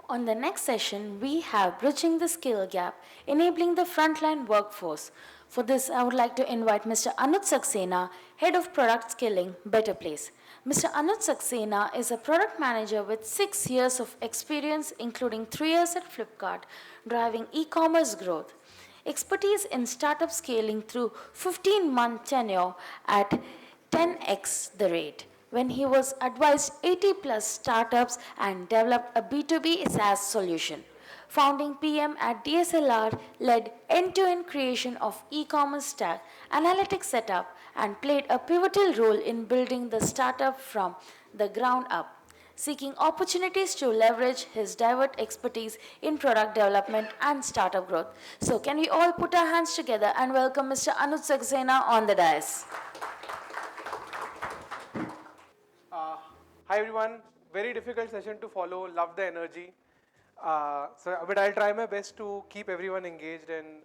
On the next session, we have Bridging the Skill Gap, Enabling the Frontline Workforce. For this, I would like to invite Mr. Anuj Saxena, Head of Product Skilling, Betterplace. Mr. Anuj Saxena is a product manager with 6 years of experience, including 3 years at Flipkart, driving e-commerce growth. Expertise in startup scaling through 15-month tenure at 10x the rate when he was advised 80 plus startups and developed a B2B SaaS solution. Founding PM at DSLR led end-to-end creation of e-commerce stack, analytics setup, and played a pivotal role in building the startup from the ground up, seeking opportunities to leverage his diverse expertise in product development and startup growth. So, can we all put our hands together and welcome Mr. Anuj Saxena on the dais? Uh, Hi everyone, very difficult session to follow, love the energy. But I'll try my best to keep everyone engaged and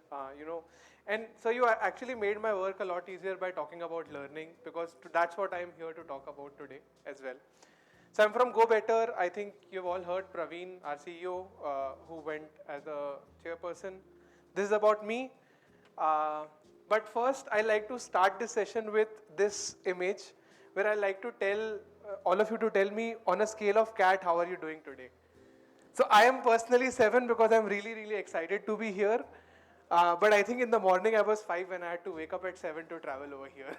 so you actually made my work a lot easier by talking about learning because that's what I'm here to talk about today as well. So I'm from Go Better. I think you've all heard Praveen, our CEO, who went as a chairperson. This is about me. But first, I like to start this session with this image where I like to tell all of you to tell me on a scale of cat, how are you doing today? So I am personally 7 because I'm really, really excited to be here. But I think in the morning I was 5 and I had to wake up at 7 to travel over here.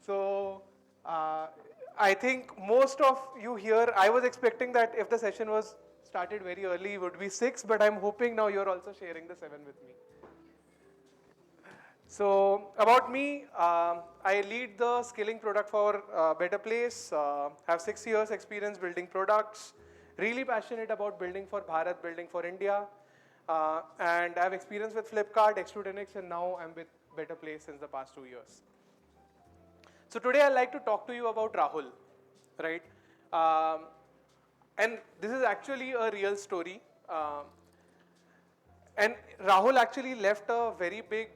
So I think most of you here, I was expecting that if the session was started very early, it would be 6, but I'm hoping now you're also sharing the 7 with me. So about me, I lead the skilling product for Betterplace, have 6 years experience building products, really passionate about building for Bharat, building for India, and I have experience with Flipkart, X210X, and now I'm with Betterplace since the past 2 years. So today I'd like to talk to you about Rahul, right? And this is actually a real story. And Rahul actually left a very big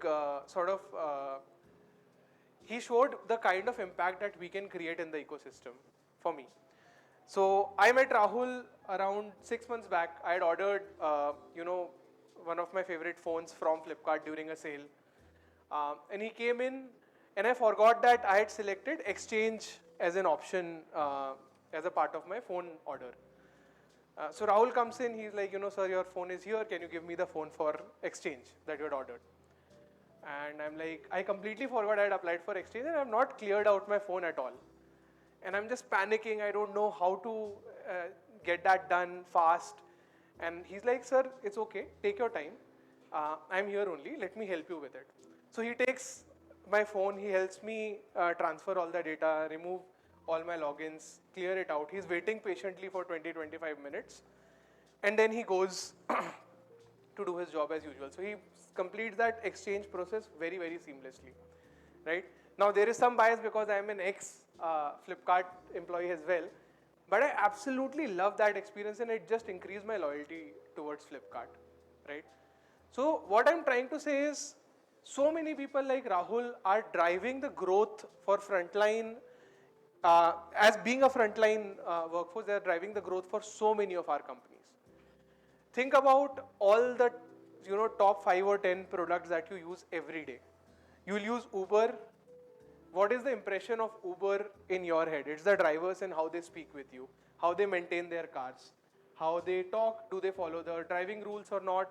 he showed the kind of impact that we can create in the ecosystem for me. So I met Rahul around 6 months back. I had ordered, one of my favorite phones from Flipkart during a sale. And he came in and I forgot that I had selected exchange as an option as a part of my phone order. So Rahul comes in, he's like, sir, your phone is here. Can you give me the phone for exchange that you had ordered? And I'm like, I completely forgot I had applied for exchange and I've not cleared out my phone at all. And I'm just panicking. I don't know how to get that done fast. And he's like, sir, it's okay. Take your time. I'm here only. Let me help you with it. So he takes my phone. He helps me transfer all the data, remove all my logins, clear it out. He's waiting patiently for 20-25 minutes. And then he goes to do his job as usual. So he completes that exchange process very, very seamlessly, right? Now there is some bias because I'm an ex-Flipkart employee as well. But I absolutely love that experience and it just increased my loyalty towards Flipkart, right? So what I'm trying to say is, so many people like Rahul are driving the growth for Frontline. As being a frontline workforce, they are driving the growth for so many of our companies. Think about all the top 5 or 10 products that you use every day. You will use Uber. What is the impression of Uber in your head? It's the drivers and how they speak with you, how they maintain their cars, how they talk, do they follow the driving rules or not,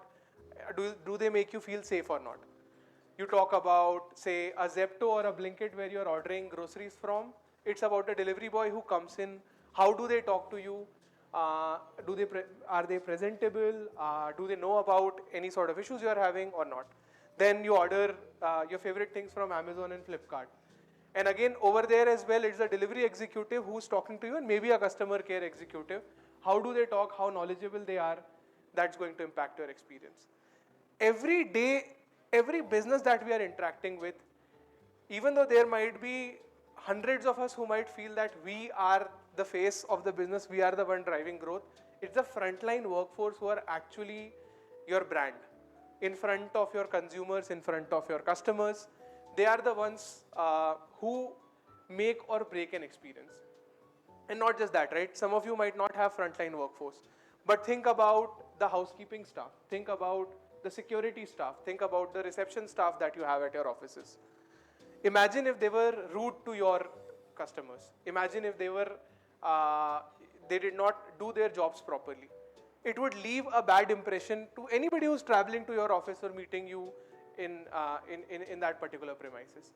do they make you feel safe or not. You talk about, say, a Zepto or a Blinkit where you're ordering groceries from. It's about a delivery boy who comes in. How do they talk to you? Are they presentable? Do they know about any sort of issues you're having or not? Then you order your favorite things from Amazon and Flipkart. And again, over there as well, it's a delivery executive who's talking to you and maybe a customer care executive. How do they talk? How knowledgeable they are? That's going to impact your experience. Every day, every business that we are interacting with, even though there might be hundreds of us who might feel that we are the face of the business, we are the one driving growth, it's the frontline workforce who are actually your brand. In front of your consumers, in front of your customers, they are the ones who make or break an experience. And not just that, right? Some of you might not have frontline workforce, But think about the housekeeping staff, think about the security staff, think about the reception staff that you have at your offices. Imagine if they were rude to your customers. Imagine if uh, they did not do their jobs properly. It would leave a bad impression to anybody who's traveling to your office or meeting you in that particular premises.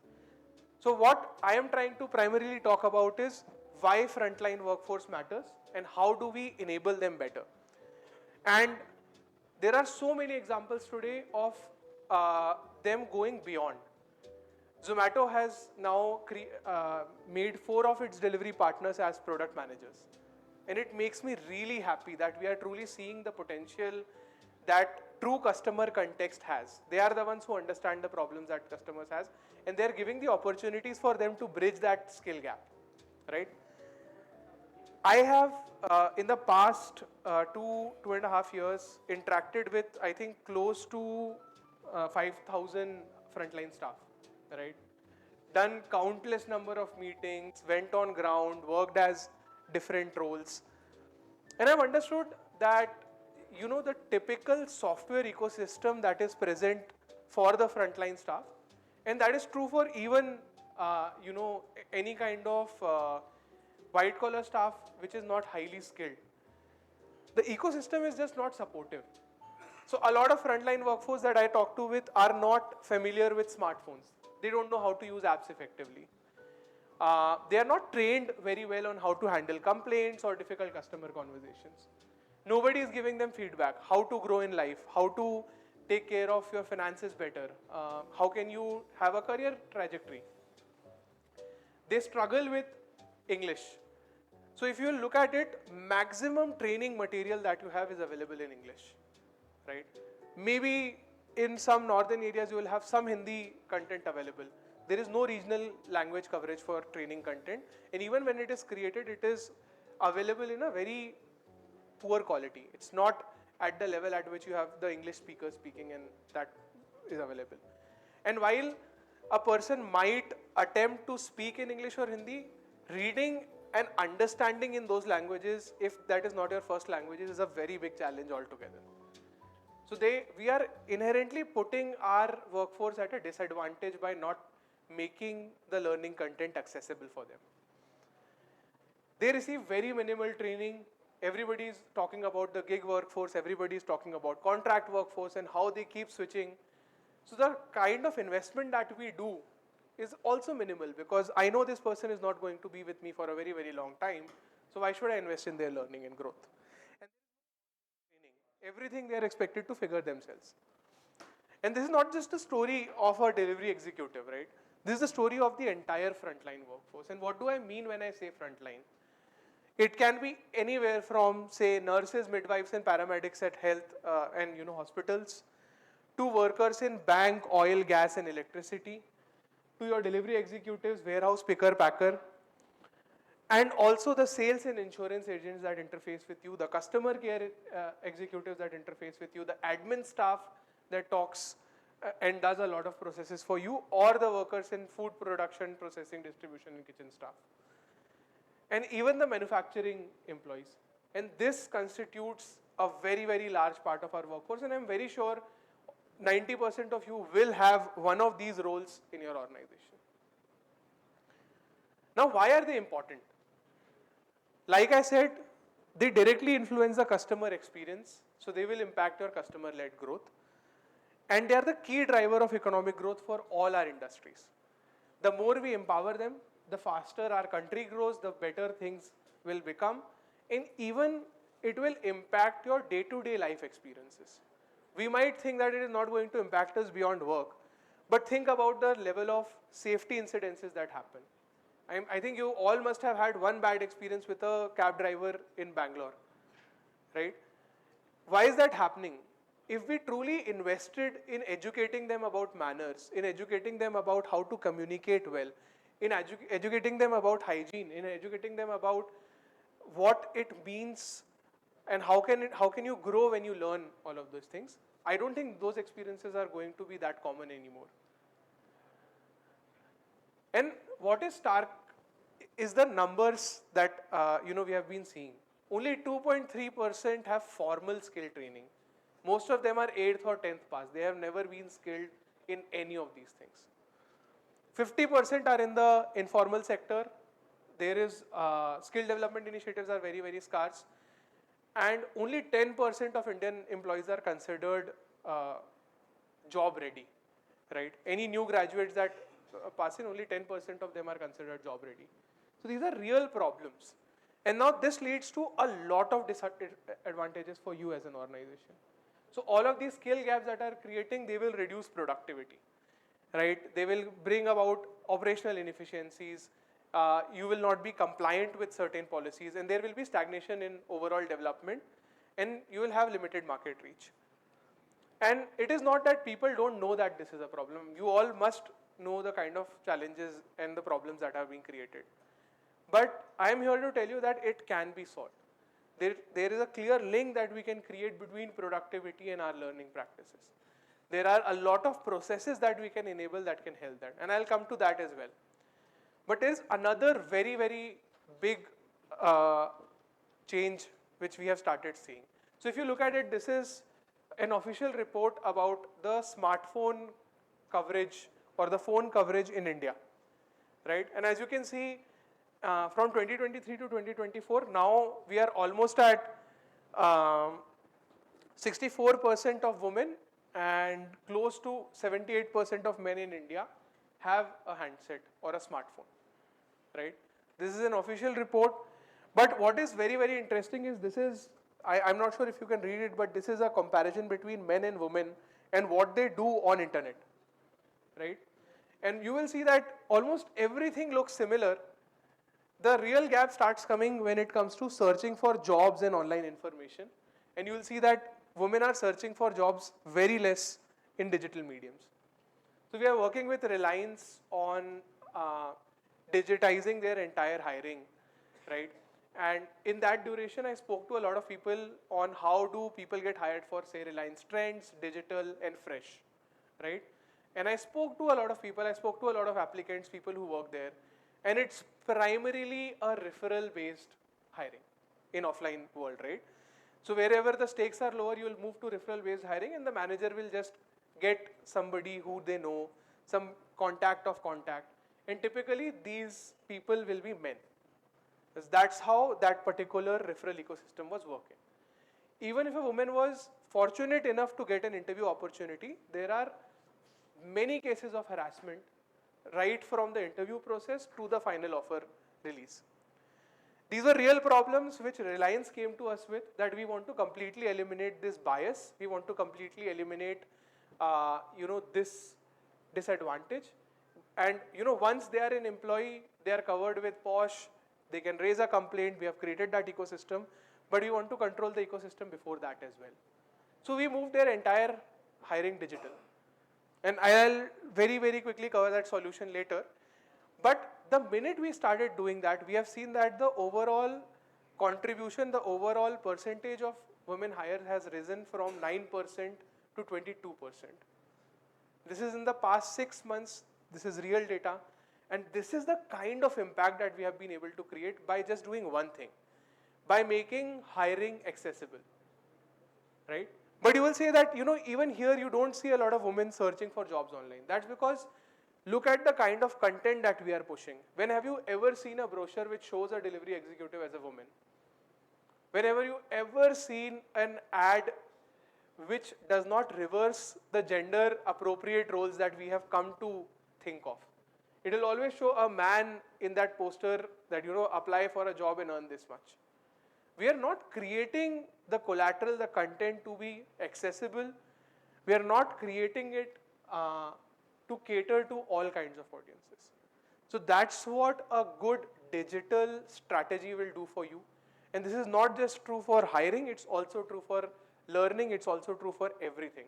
So what I am trying to primarily talk about is why frontline workforce matters and how do we enable them better. And there are so many examples today of them going beyond. Zomato has now made 4 of its delivery partners as product managers. And it makes me really happy that we are truly seeing the potential that true customer context has. They are the ones who understand the problems that customers has, and they're giving the opportunities for them to bridge that skill gap, right? I have, in the past 2.5 years, interacted with, I think, close to 5,000 frontline staff, right? Done countless number of meetings, went on ground, worked as different roles. And I've understood that, the typical software ecosystem that is present for the frontline staff, and that is true for even, any kind of white collar staff which is not highly skilled. The ecosystem is just not supportive. So a lot of frontline workforce that I talk to with are not familiar with smartphones. They don't know how to use apps effectively. They are not trained very well on how to handle complaints or difficult customer conversations. Nobody is giving them feedback, how to grow in life, how to take care of your finances better, how can you have a career trajectory. They struggle with English. So if you look at it, maximum training material that you have is available in English, right? Maybe in some northern areas you will have some Hindi content available. There is no regional language coverage for training content, and even when it is created, it is available in a very poor quality. It's not at the level at which you have the English speakers speaking, and that is available. And while a person might attempt to speak in English or Hindi, reading and understanding in those languages, if that is not your first language, is a very big challenge altogether. So we are inherently putting our workforce at a disadvantage by not making the learning content accessible for them. They receive very minimal training. Everybody is talking about the gig workforce, everybody is talking about contract workforce and how they keep switching. So the kind of investment that we do is also minimal, because I know this person is not going to be with me for a very, very long time. So why should I invest in their learning and growth? And training, everything they are expected to figure themselves. And this is not just a story of a delivery executive, right? This is the story of the entire frontline workforce. And what do I mean when I say frontline? It can be anywhere from, say, nurses, midwives, and paramedics at health and hospitals, to workers in bank, oil, gas, and electricity, to your delivery executives, warehouse picker, packer, and also the sales and insurance agents that interface with you, the customer care executives that interface with you, the admin staff that talks and does a lot of processes for you, or the workers in food production, processing, distribution, and kitchen staff, and even the manufacturing employees. And this constitutes a very, very large part of our workforce, and I'm very sure 90% of you will have one of these roles in your organization. Now, why are they important? Like I said, they directly influence the customer experience, so they will impact your customer-led growth. And they are the key driver of economic growth for all our industries. The more we empower them, the faster our country grows, the better things will become, and even it will impact your day-to-day life experiences. We might think that it is not going to impact us beyond work, but think about the level of safety incidences that happen. I think you all must have had one bad experience with a cab driver in Bangalore, right? Why is that happening? If we truly invested in educating them about manners, in educating them about how to communicate well, in educating them about hygiene, in educating them about what it means and how can you grow when you learn all of those things, I don't think those experiences are going to be that common anymore. And what is stark is the numbers that we have been seeing. only 2.3% have formal skill training. Most of them are 8th or 10th pass. They have never been skilled in any of these things. 50% are in the informal sector. There is skill development initiatives are very, very scarce. And only 10% of Indian employees are considered job ready, right? Any new graduates that pass in, only 10% of them are considered job ready. So these are real problems. And now this leads to a lot of disadvantages for you as an organization. So all of these skill gaps that are creating, they will reduce productivity, right? They will bring about operational inefficiencies. You will not be compliant with certain policies, and there will be stagnation in overall development, and you will have limited market reach. And it is not that people don't know that this is a problem. You all must know the kind of challenges and the problems that are being created. But I am here to tell you that it can be solved. There is a clear link that we can create between productivity and our learning practices. There are a lot of processes that we can enable that can help that. And I'll come to that as well. But there's another very, very big change which we have started seeing. So if you look at it, this is an official report about the smartphone coverage or the phone coverage in India, right? And as you can see, from 2023 to 2024, now we are almost at 64% of women and close to 78% of men in India have a handset or a smartphone, right? This is an official report. But what is very, very interesting is this is, I'm not sure if you can read it, but this is a comparison between men and women and what they do on internet, right? And you will see that almost everything looks similar. The real gap starts coming when it comes to searching for jobs and online information. And you will see that women are searching for jobs very less in digital mediums. So we are working with Reliance on digitizing their entire hiring, right? And in that duration, I spoke to a lot of people on how do people get hired for, say, Reliance Trends, Digital, and Fresh, right? And I spoke to a lot of people. I spoke to a lot of applicants, people who work there. And it's primarily a referral-based hiring in offline world, right? So wherever the stakes are lower, you will move to referral-based hiring, and the manager will just get somebody who they know, some contact of contact. And typically, these people will be men. Because that's how that particular referral ecosystem was working. Even if a woman was fortunate enough to get an interview opportunity, there are many cases of harassment right from the interview process to the final offer release. These were real problems which Reliance came to us with, that we want to completely eliminate this bias. We want to completely eliminate, this disadvantage. And, once they are an employee, they are covered with POSH. They can raise a complaint. We have created that ecosystem, but we want to control the ecosystem before that as well. So we moved their entire hiring digital. And I'll very, very quickly cover that solution later. But the minute we started doing that, we have seen that the overall contribution, the overall percentage of women hired has risen from 9% to 22%. This is in the past 6 months. This is real data. And this is the kind of impact that we have been able to create by just doing one thing, by making hiring accessible, right? But you will say that, even here you don't see a lot of women searching for jobs online. That's because look at the kind of content that we are pushing. When have you ever seen a brochure which shows a delivery executive as a woman? Whenever you ever seen an ad which does not reverse the gender appropriate roles that we have come to think of? It will always show a man in that poster that, apply for a job and earn this much. We are not creating the collateral, the content to be accessible. We are not creating it to cater to all kinds of audiences. So that's what a good digital strategy will do for you. And this is not just true for hiring, it's also true for learning, it's also true for everything.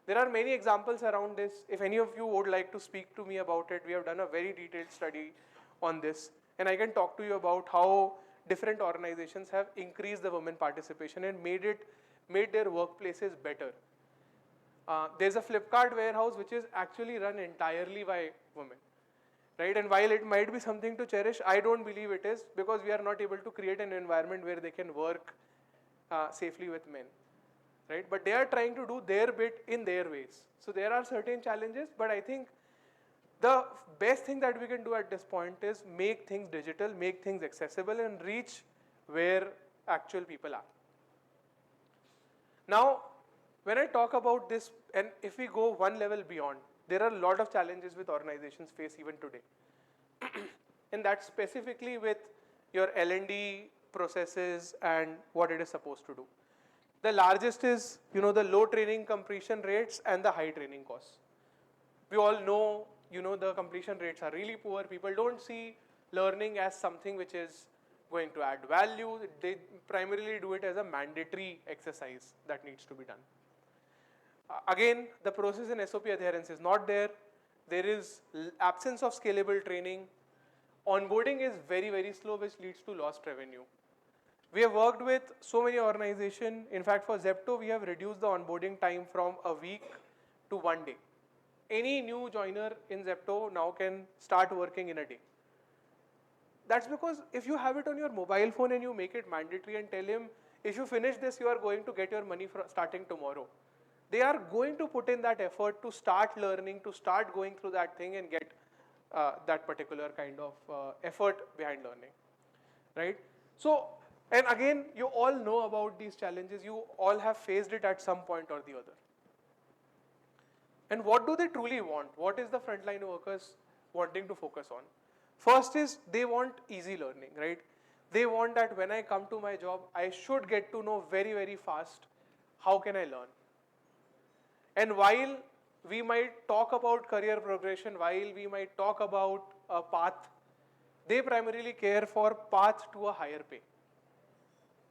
There are many examples around this. If any of you would like to speak to me about it, we have done a very detailed study on this. And I can talk to you about how different organizations have increased the women participation and made their workplaces better. There's a Flipkart warehouse which is actually run entirely by women. right? And while it might be something to cherish, I don't believe it is, because we are not able to create an environment where they can work safely with men, right? But they are trying to do their bit in their ways. So there are certain challenges, but I think the best thing that we can do at this point is make things digital, make things accessible, and reach where actual people are. Now, when I talk about this, and if we go one level beyond, there are a lot of challenges with organizations face even today. And that's specifically with your L&D processes and what it is supposed to do. The largest is, the low training completion rates and the high training costs. We all know, the completion rates are really poor. People don't see learning as something which is going to add value. They primarily do it as a mandatory exercise that needs to be done. Again, the process and SOP adherence is not there. There is absence of scalable training. Onboarding is very, very slow, which leads to lost revenue. We have worked with so many organizations. In fact, for Zepto, we have reduced the onboarding time from a week to 1 day. Any new joiner in Zepto now can start working in a day. That's because if you have it on your mobile phone and you make it mandatory and tell him, if you finish this, you are going to get your money starting tomorrow. They are going to put in that effort to start learning, to start going through that thing and get that particular kind of effort behind learning, right? So, and again, you all know about these challenges. You all have faced it at some point or the other. And what do they truly want? What is the frontline workers wanting to focus on? First is they want easy learning, right? They want that when I come to my job, I should get to know very, very fast how can I learn. And while we might talk about career progression, while we might talk about a path, they primarily care for path to a higher pay.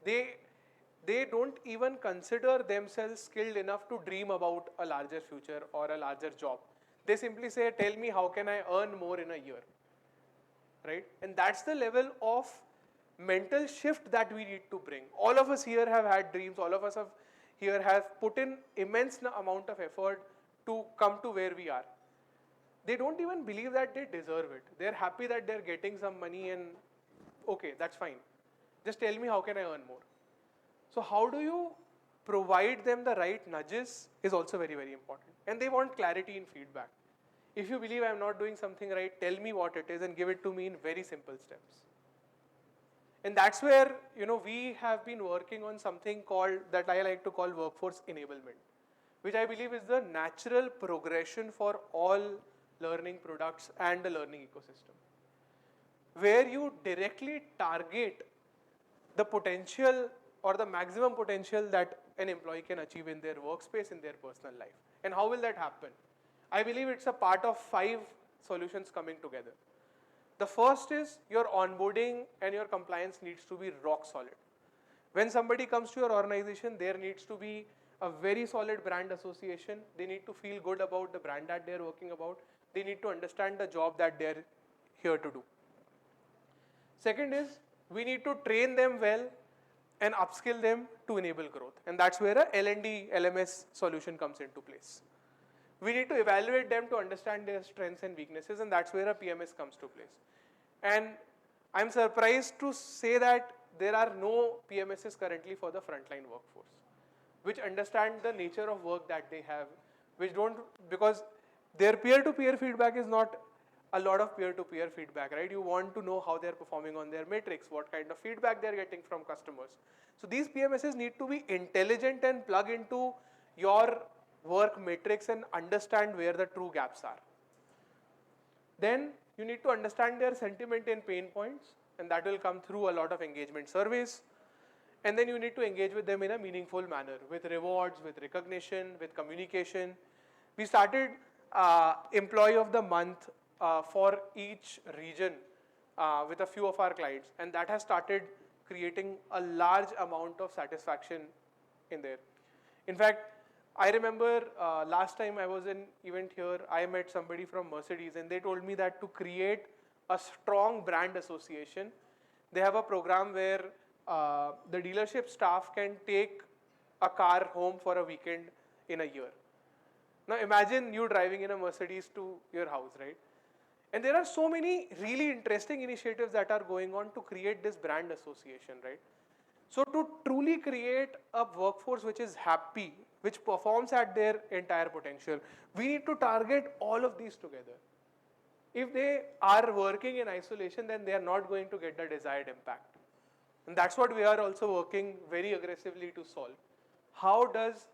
They don't even consider themselves skilled enough to dream about a larger future or a larger job. They simply say, tell me how can I earn more in a year, right? And that's the level of mental shift that we need to bring. All of us here have had dreams. All of us here have put in immense amount of effort to come to where we are. They don't even believe that they deserve it. They're happy that they're getting some money and okay, that's fine. Just tell me how can I earn more. So how do you provide them the right nudges is also very, very important. And they want clarity in feedback. If you believe I'm not doing something right, tell me what it is and give it to me in very simple steps. And that's where, we have been working on something called, that I like to call workforce enablement, which I believe is the natural progression for all learning products and the learning ecosystem, where you directly target the potential or the maximum potential that an employee can achieve in their workspace, in their personal life. And how will that happen? I believe it's a part of 5 solutions coming together. The first is your onboarding and your compliance needs to be rock solid. When somebody comes to your organization, there needs to be a very solid brand association. They need to feel good about the brand that they're working about. They need to understand the job that they're here to do. Second is, we need to train them well and upskill them to enable growth. And that's where a L&D LMS solution comes into place. We need to evaluate them to understand their strengths and weaknesses, and that's where a PMS comes to place. And I'm surprised to say that there are no PMSs currently for the frontline workforce, which understand the nature of work that they have, which don't, because their peer-to-peer feedback is not a lot of peer-to-peer feedback, right? You want to know how they're performing on their metrics, what kind of feedback they're getting from customers. So these PMSs need to be intelligent and plug into your work metrics and understand where the true gaps are. Then you need to understand their sentiment and pain points, and that will come through a lot of engagement surveys. And then you need to engage with them in a meaningful manner, with rewards, with recognition, with communication. We started Employee of the Month for each region with a few of our clients, and that has started creating a large amount of satisfaction in there. In fact, I remember last time I was in event here, I met somebody from Mercedes and they told me that to create a strong brand association, they have a program where the dealership staff can take a car home for a weekend in a year. Now imagine you driving in a Mercedes to your house, right? And there are so many really interesting initiatives that are going on to create this brand association, right? So to truly create a workforce which is happy, which performs at their entire potential, we need to target all of these together. If they are working in isolation, then they are not going to get the desired impact. And that's what we are also working very aggressively to solve. How does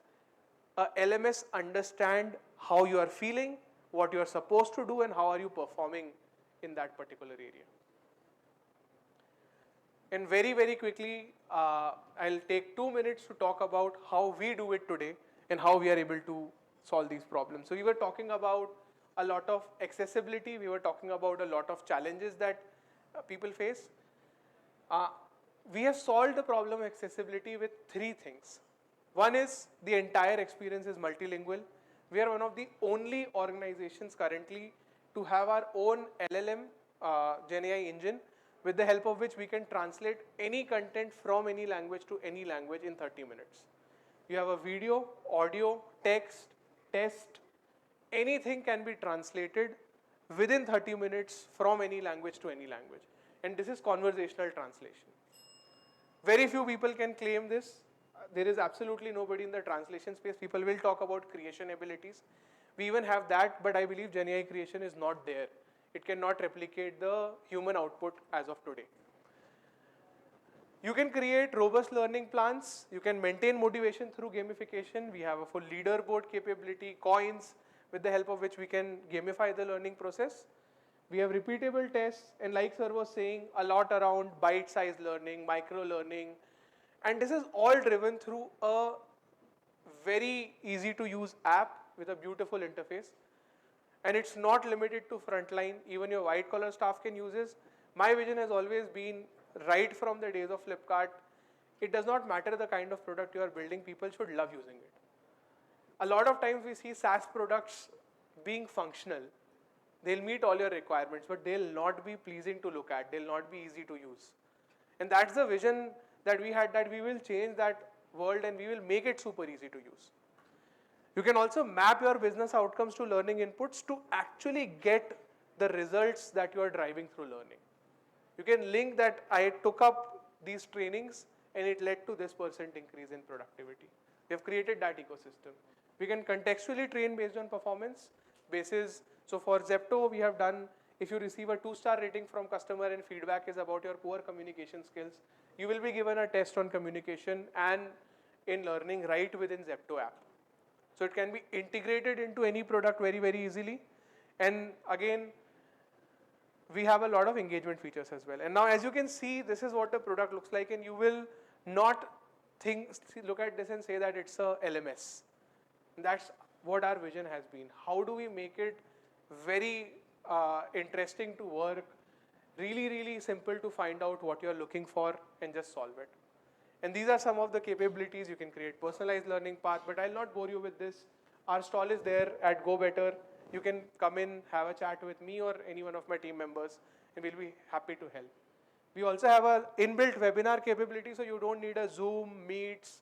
a LMS understand how you are feeling, what you are supposed to do, and how are you performing in that particular area? And very, very quickly, I'll take 2 minutes to talk about how we do it today and how we are able to solve these problems. So we were talking about a lot of accessibility. We were talking about a lot of challenges that people face. We have solved the problem of accessibility with 3 things. One is the entire experience is multilingual. We are one of the only organizations currently to have our own LLM GenAI engine, with the help of which we can translate any content from any language to any language in 30 minutes. You have a video, audio, text, test, anything can be translated within 30 minutes from any language to any language. And this is conversational translation. Very few people can claim this. There is absolutely nobody in the translation space. People will talk about creation abilities. We even have that, but I believe GenAI creation is not there. It cannot replicate the human output as of today. You can create robust learning plans. You can maintain motivation through gamification. We have a full leaderboard capability, coins, with the help of which we can gamify the learning process. We have repeatable tests, and like sir was saying, a lot around bite-sized learning, micro-learning, and this is all driven through a very easy-to-use app with a beautiful interface. And it's not limited to Frontline. Even your white-collar staff can use this. My vision has always been, right from the days of Flipkart, it does not matter the kind of product you are building, people should love using it. A lot of times we see SaaS products being functional. They'll meet all your requirements, but they'll not be pleasing to look at. They'll not be easy to use. And that's the vision that we had, that we will change that world and we will make it super easy to use. You can also map your business outcomes to learning inputs to actually get the results that you are driving through learning. You can link that I took up these trainings and it led to this % increase in productivity. We have created that ecosystem. We can contextually train based on performance basis. So for Zepto, we have done, if you receive a 2-star rating from customer and feedback is about your poor communication skills, you will be given a test on communication and in learning right within Zepto app. So it can be integrated into any product very, very easily. And again, we have a lot of engagement features as well. And now as you can see, this is what the product looks like, and you will not look at this and say that it's a LMS. That's what our vision has been. How do we make it very interesting to work, really, really simple to find out what you're looking for and just solve it. And these are some of the capabilities. You can create personalized learning path, but I'll not bore you with this. Our stall is there at Go Better. You can come in, have a chat with me or any one of my team members, and we'll be happy to help. We also have an inbuilt webinar capability, so you don't need a Zoom, Meets,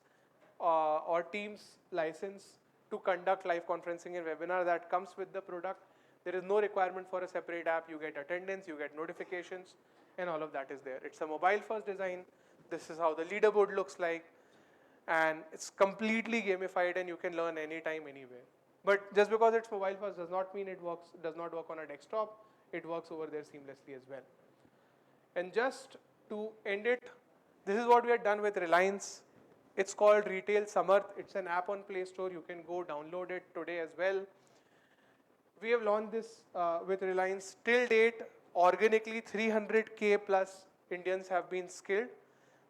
or Teams license to conduct live conferencing and webinar. That comes with the product. There is no requirement for a separate app. You get attendance, you get notifications, and all of that is there. It's a mobile-first design. This is how the leaderboard looks like. And it's completely gamified, and you can learn anytime, anywhere. But just because it's mobile-first does not mean does not work on a desktop. It works over there seamlessly as well. And just to end it, this is what we have done with Reliance. It's called Retail Samarth. It's an app on Play Store. You can go download it today as well. We have launched this with Reliance. Till date, organically 300K plus Indians have been skilled.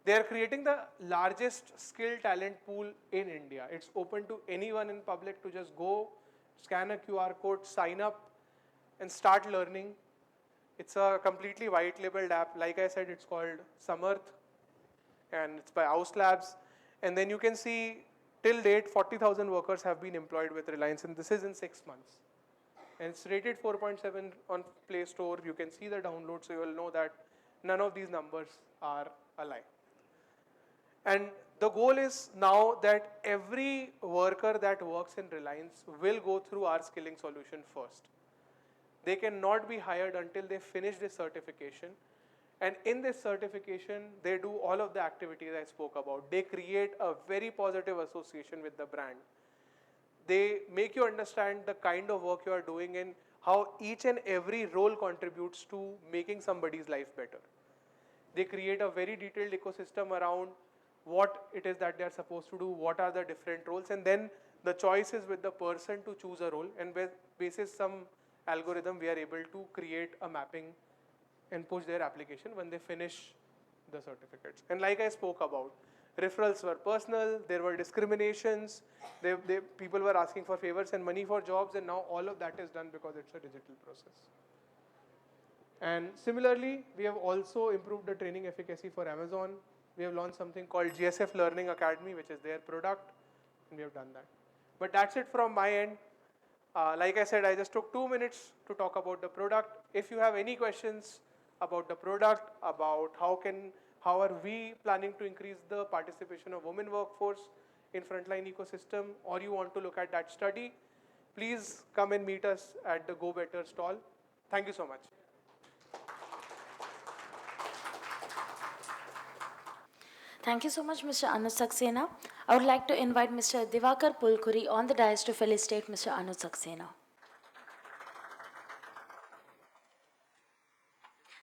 They are creating the largest skill talent pool in India. It's open to anyone in public to just go, scan a QR code, sign up, and start learning. It's a completely white labeled app. Like I said, it's called Samarth, and it's by House Labs. And then you can see, till date, 40,000 workers have been employed with Reliance, and this is in 6 months. And it's rated 4.7 on Play Store. You can see the download, so you will know that none of these numbers are a lie. And the goal is now that every worker that works in Reliance will go through our skilling solution first. They cannot be hired until they finish this certification. And in this certification, they do all of the activities I spoke about. They create a very positive association with the brand. They make you understand the kind of work you are doing and how each and every role contributes to making somebody's life better. They create a very detailed ecosystem around what it is that they are supposed to do, what are the different roles, and then the choice is with the person to choose a role, and basis some algorithm we are able to create a mapping and push their application when they finish the certificates. And like I spoke about, referrals were personal, there were discriminations, people were asking for favors and money for jobs, and now all of that is done because it's a digital process. And similarly, we have also improved the training efficacy for Amazon. We have launched something called GSF Learning Academy, which is their product, and we have done that. But that's it from my end. Like I said, I just took 2 minutes to talk about the product. If you have any questions about the product, about how are we planning to increase the participation of women workforce in frontline ecosystem, or you want to look at that study, please come and meet us at the Go Better stall. Thank you so much. Thank you so much, Mr. Anuj Saxena. I would like to invite Mr. Divakar Pulkuri on the dais to felicitate Mr. Anuj Saxena.